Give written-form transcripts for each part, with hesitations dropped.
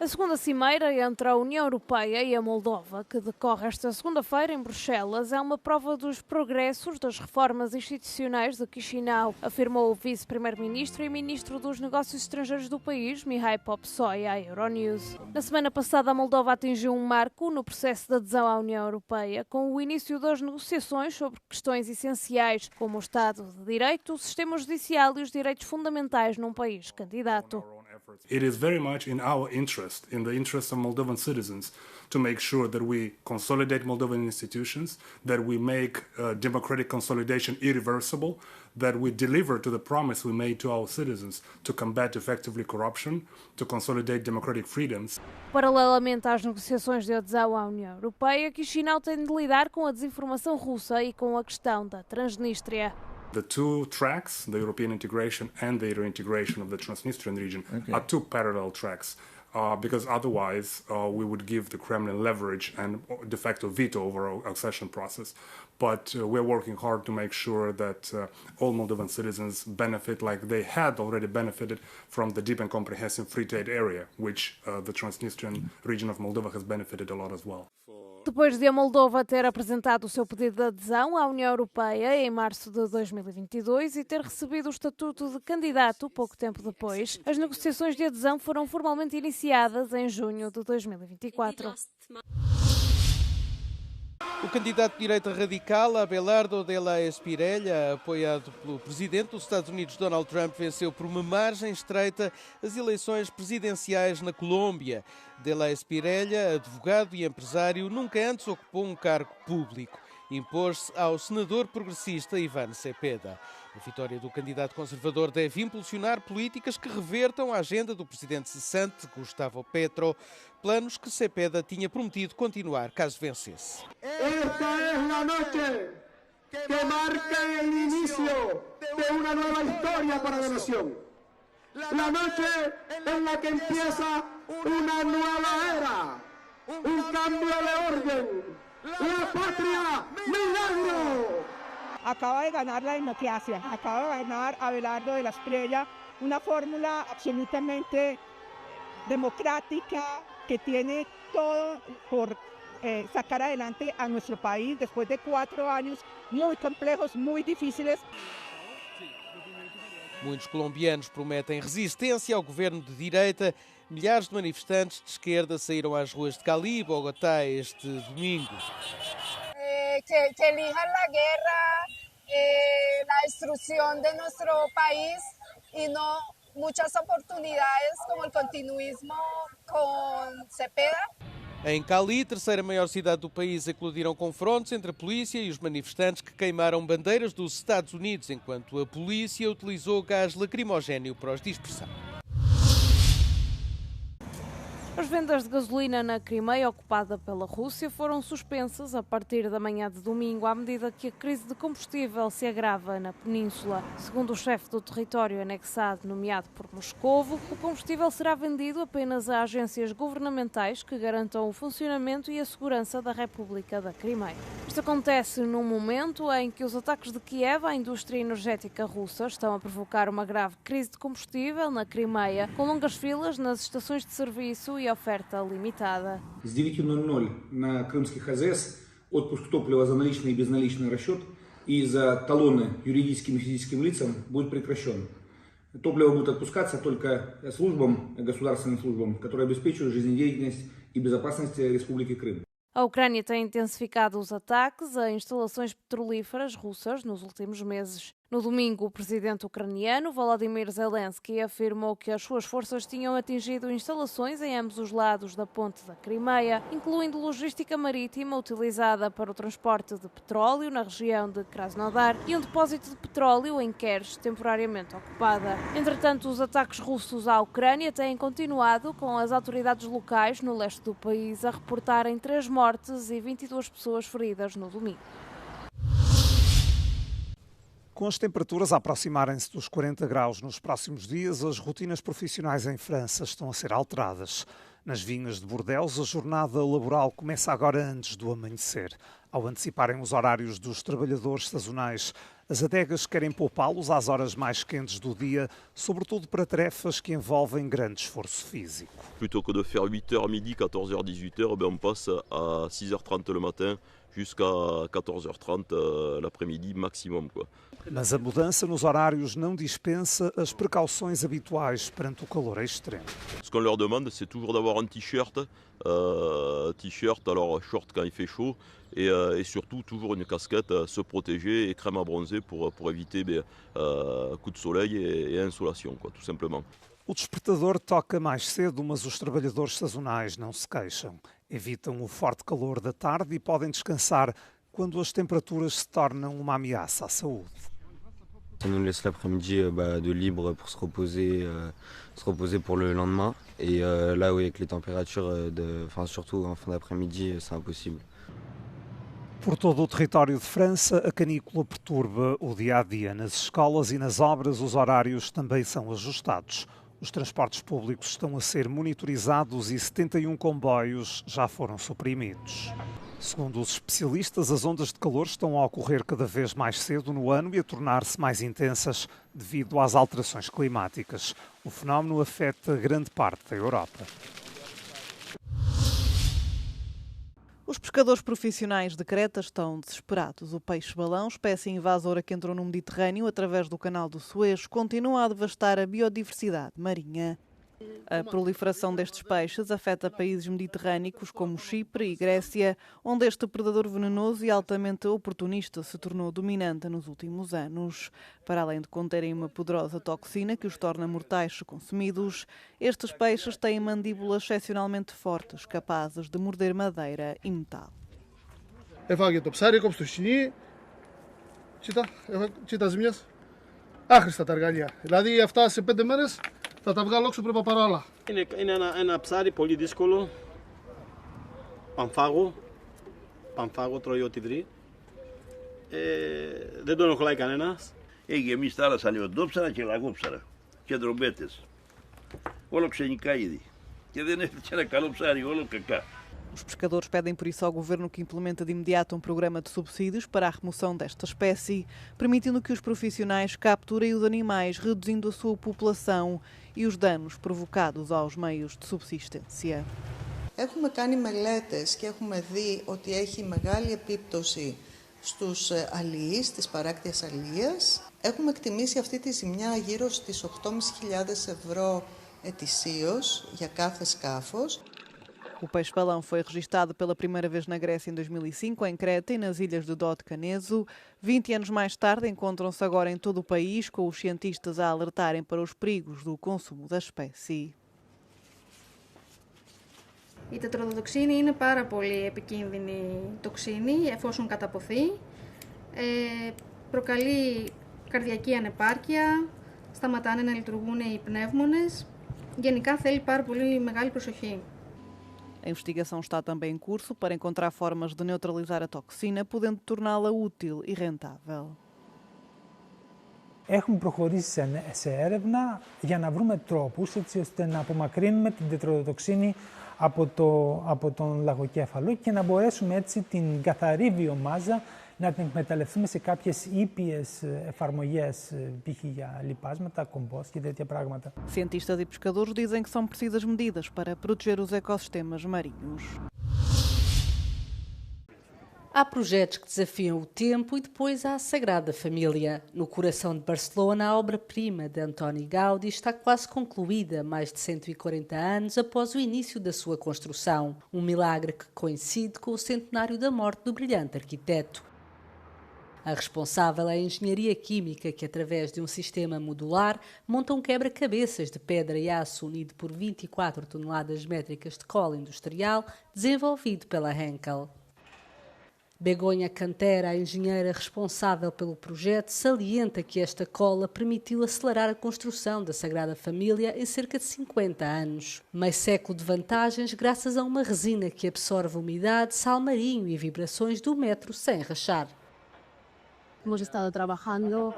A segunda cimeira entre a União Europeia e a Moldova, que decorre esta segunda-feira em Bruxelas, é uma prova dos progressos das reformas institucionais de Chisinau, afirmou o vice-primeiro-ministro e ministro dos Negócios Estrangeiros do país, Mihai Popsoi, à Euronews. Na semana passada, a Moldova atingiu um marco no processo de adesão à União Europeia, com o início das negociações sobre questões essenciais, como o Estado de Direito, o sistema judicial e os direitos fundamentais num país candidato. It is very much in our interest, in the interest of Moldovan citizens, to make sure that we consolidate Moldovan institutions, that we make democratic consolidation irreversible, that we deliver to the promise we made to our citizens to combat effectively corruption, to consolidate democratic freedoms. Paralelamente às negociações de adesão à União Europeia, Chisinau tem de lidar com a desinformação russa e com a questão da Transnistria. The two tracks, the European integration and the reintegration of the Transnistrian region, are two parallel tracks, because otherwise we would give the Kremlin leverage and de facto veto over our accession process. But we're working hard to make sure that all Moldovan citizens benefit like they had already benefited from the deep and comprehensive free trade area, which the Transnistrian region of Moldova has benefited a lot as well. Depois de a Moldova ter apresentado o seu pedido de adesão à União Europeia em março de 2022 e ter recebido o estatuto de candidato pouco tempo depois, as negociações de adesão foram formalmente iniciadas em junho de 2024. O candidato de direita radical, Abelardo de la Espriella, apoiado pelo presidente dos Estados Unidos, Donald Trump, venceu por uma margem estreita as eleições presidenciais na Colômbia. De la Espriella, advogado e empresário, nunca antes ocupou um cargo público. Impôs-se ao senador progressista Iván Cepeda. A vitória do candidato conservador deve impulsionar políticas que revertam a agenda do presidente cessante, Gustavo Petro, planos que Cepeda tinha prometido continuar caso vencesse. Esta é a noite que marca o início de uma nova história para a nação. La noche en la que empieza una nueva era, un cambio de orden. La patria, milagro. Acaba de ganar la democracia, acaba de ganar Abelardo de la Espriella, una fórmula absolutamente democrática que tiene todo por sacar adelante a nuestro país después de 4 años muy complejos, muy difíciles. Muitos colombianos prometem resistência ao governo de direita. Milhares de manifestantes de esquerda saíram às ruas de Cali e Bogotá este domingo. Que elijan la guerra, la destrucción de nuestro país y no muchas oportunidades como el continuismo con Cepeda. Em Cali, terceira maior cidade do país, eclodiram confrontos entre a polícia e os manifestantes que queimaram bandeiras dos Estados Unidos, enquanto a polícia utilizou gás lacrimogéneo para os dispersar. As vendas de gasolina na Crimeia, ocupada pela Rússia, foram suspensas a partir da manhã de domingo, à medida que a crise de combustível se agrava na península. Segundo o chefe do território anexado, nomeado por Moscovo, o combustível será vendido apenas a agências governamentais que garantam o funcionamento e a segurança da República da Crimeia. Isto acontece num momento em que os ataques de Kiev à indústria energética russa estão a provocar uma grave crise de combustível na Crimeia, com longas filas nas estações de serviço e оферта лимитада. С 9:00 на крымских АЗС отпуск топлива за наличный и безналичный расчет и за талоны юридическим и физическим лицам будет прекращен. Топливо будет отпускаться только службам, государственным службам, которые обеспечивают жизнедеятельность и безопасность Республики Крым. A Ucrânia tem intensificado os ataques a instalações petrolíferas russas nos últimos meses. No domingo, o presidente ucraniano, Volodymyr Zelensky, afirmou que as suas forças tinham atingido instalações em ambos os lados da ponte da Crimeia, incluindo logística marítima utilizada para o transporte de petróleo na região de Krasnodar e um depósito de petróleo em Kerch, temporariamente ocupada. Entretanto, os ataques russos à Ucrânia têm continuado, com as autoridades locais no leste do país a reportarem 3 mortes e 22 pessoas feridas no domingo. Com as temperaturas a aproximarem-se dos 40 graus nos próximos dias, as rotinas profissionais em França estão a ser alteradas. Nas vinhas de Bordeaux, a jornada laboral começa agora antes do amanhecer. Ao anteciparem os horários dos trabalhadores sazonais, as adegas querem poupá-los às horas mais quentes do dia, sobretudo para tarefas que envolvem grande esforço físico. Plutôt que de faire 8h midi, 14h, 18h, on passe à 6h30 le matin jusqu'à 14h30 l'après-midi maximum, quoi. Mas a mudança nos horários não dispensa as precauções habituais perante o calor extremo. Ce qu'on leur demande, c'est toujours d'avoir un t-shirt, alors short quand il fait chaud, et surtout toujours une casquette, se protéger et crème à bronzer pour éviter coups de soleil et insolação, quoi, tout simplement. O despertador toca mais cedo, mas os trabalhadores sazonais não se queixam. Evitam o forte calor da tarde e podem descansar quando as temperaturas se tornam uma ameaça à saúde. Ça nous laisse l'après-midi de libre pour se reposer pour le lendemain. Et là, oui, avec les températures, surtout en fin d'après-midi, c'est impossible. Por todo o território de França, a canícula perturba o dia-a-dia. Nas escolas e nas obras, os horários também são ajustados. Os transportes públicos estão a ser monitorizados e 71 comboios já foram suprimidos. Segundo os especialistas, as ondas de calor estão a ocorrer cada vez mais cedo no ano e a tornar-se mais intensas devido às alterações climáticas. O fenómeno afeta grande parte da Europa. Os pescadores profissionais de Creta estão desesperados. O peixe-balão, espécie invasora que entrou no Mediterrâneo através do Canal do Suez, continua a devastar a biodiversidade marinha. A proliferação destes peixes afeta países mediterrâneos como Chipre e Grécia, onde este predador venenoso e altamente oportunista se tornou dominante nos últimos anos. Para além de conterem uma poderosa toxina que os torna mortais se consumidos, estes peixes têm mandíbulas excepcionalmente fortes, capazes de morder madeira e metal. Έφαγε το ψάρι, κόψε το σκηνή. Κοίτα ζημιές. Άχρηστα τα εργαλεία. Δηλαδή αυτά σε 5 μέρες θα τα βγάλω έξω, πρέπει να πάρω άλλα. Είναι ένα ψάρι πολύ δύσκολο. Πανφάγο, τρώει ό,τι βρει. Δεν τον ενοχλάει κανένας. Έχει γεμίσει θάλασσα λιοντόψαρα και λαγόψαρα και τρομπέτες. Όλο ξενικά είδη. Και δεν έφτιαξε ένα καλό ψάρι, όλο κακά. Os pescadores pedem por isso ao governo que implemente de imediato um programa de subsídios para a remoção desta espécie, permitindo que os profissionais capturem os animais, reduzindo a sua população e os danos provocados aos meios de subsistência. Έχουμε κάνει μελέτες και έχουμε δει ότι έχει μεγάλη επίπτωση στους αλιείς, στις παράκτιες αλίες. Έχουμε εκτιμήσει αυτή τη ζημιά γύρω στις 8.500 ευρώ ετησίως για κάθε σκάφος. O peixe-balão foi registado pela primeira vez na Grécia em 2005, em Creta e nas ilhas de Dodekaneso. 20 anos mais tarde, encontram-se agora em todo o país, com os cientistas a alertarem para os perigos do consumo da espécie. Η τετροδοτοξίνη είναι πάρα πολύ επικίνδυνη τοξίνη εφόσον καταποθεί. Προκαλεί καρδιακή ανεπάρκεια, σταματάνε να λειτουργούν οι πνεύμονες. Γενικά θέλει πάρα πολύ μεγάλη προσοχή. A investigação está também em curso para encontrar formas de neutralizar a toxina, podendo torná-la útil e rentável. Έχουμε προχωρήσει σε έρευνα για να βρούμε τρόπους έτσι ώστε να απομακρύνουμε την τετροδοτοξίνη από τον λαγοκέφαλο και να μπορέσουμε έτσι την καθαρή βιομάζα να την εκμεταλλευτούμε σε κάποιες ήπιες εφαρμογές, π.χ. για λιπάσματα, κομπόστ και τέτοια πράγματα. Cientistas e pescadores dizem que são precisas medidas para proteger os ecossistemas marinhos. Há projetos que desafiam o tempo e depois há a Sagrada Família. No coração de Barcelona, a obra-prima de Antoni Gaudí está quase concluída, mais de 140 anos após o início da sua construção. Um milagre que coincide com o centenário da morte do brilhante arquiteto. A responsável é a engenharia química que, através de um sistema modular, monta um quebra-cabeças de pedra e aço unido por 24 toneladas métricas de cola industrial, desenvolvido pela Henkel. Begonha Cantera, a engenheira responsável pelo projeto, salienta que esta cola permitiu acelerar a construção da Sagrada Família em cerca de 50 anos. Meio século de vantagens graças a uma resina que absorve umidade, sal marinho e vibrações do metro sem rachar. Hemos estado trabajando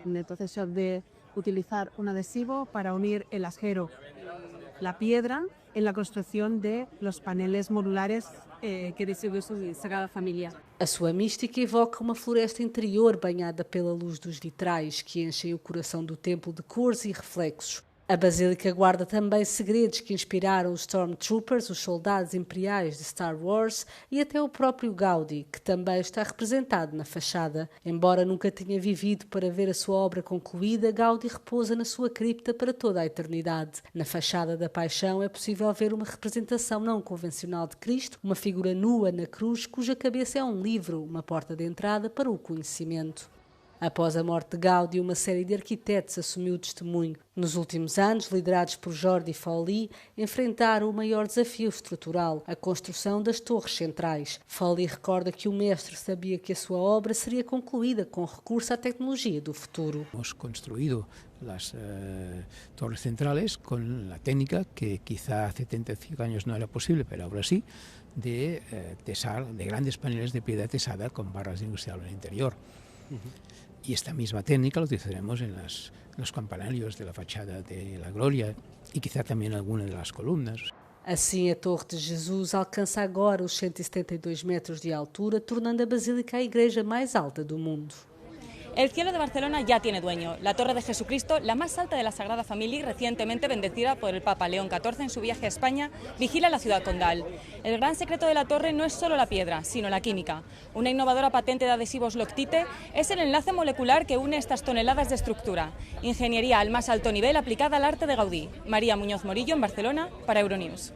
en el proceso de utilizar un adhesivo para unir el acero la piedra en la construcción de los paneles modulares que recibió su Sagrada Familia. A sua mística evoca uma floresta interior banhada pela luz dos vitrais que enchem o coração do templo de cores e reflexos. A Basílica guarda também segredos que inspiraram os Stormtroopers, os soldados imperiais de Star Wars, e até o próprio Gaudí, que também está representado na fachada. Embora nunca tenha vivido para ver a sua obra concluída, Gaudí repousa na sua cripta para toda a eternidade. Na fachada da Paixão é possível ver uma representação não convencional de Cristo, uma figura nua na cruz cuja cabeça é um livro, uma porta de entrada para o conhecimento. Após a morte de Gaudí, uma série de arquitetos assumiu o testemunho. Nos últimos anos, liderados por Jordi Folli, enfrentaram o maior desafio estrutural, a construção das torres centrais. Folli recorda que o mestre sabia que a sua obra seria concluída com recurso à tecnologia do futuro. Hemos construído las torres centrales con la técnica que quizá hace 75 años no era posible, pero ahora sí, de tesar, de grandes paneles de piedra tesada con barras de industrial en el interior. Y esta misma técnica la utilizaremos en los campanarios de la fachada de la Gloria y quizá también alguna de las columnas. Assim, a Torre de Jesus alcança agora os 172 metros de altura, tornando a Basílica a igreja mais alta do mundo. El cielo de Barcelona ya tiene dueño. La Torre de Jesucristo, la más alta de la Sagrada Familia y recientemente bendecida por el Papa León XIV en su viaje a España, vigila la ciudad condal. El gran secreto de la torre no es solo la piedra, sino la química. Una innovadora patente de adhesivos Loctite es el enlace molecular que une estas toneladas de estructura. Ingeniería al más alto nivel aplicada al arte de Gaudí. María Muñoz Morillo en Barcelona para Euronews.